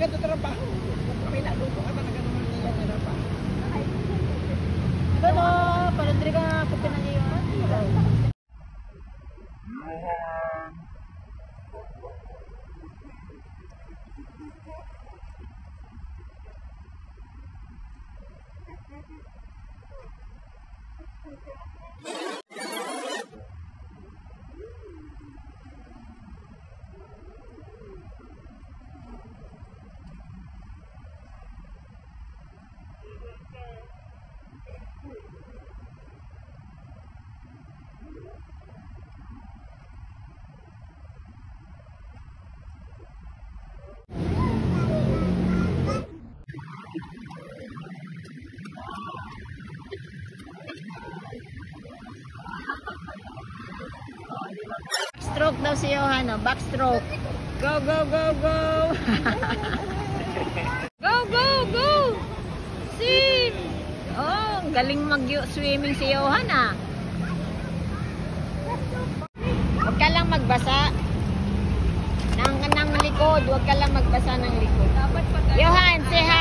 ganito trabaho. May naluto ka talaga naman nila na trabaho. Ito no, palandri ka po pinag-iwan. Backstroke daw si Johan, no? Backstroke. Go, go, go, go! Go, go, go! Swim! Oh, galing mag-swimming si Johan, ah. Huwag ka lang magbasa ng likod. Huwag ka lang magbasa ng likod. Johan, say hi!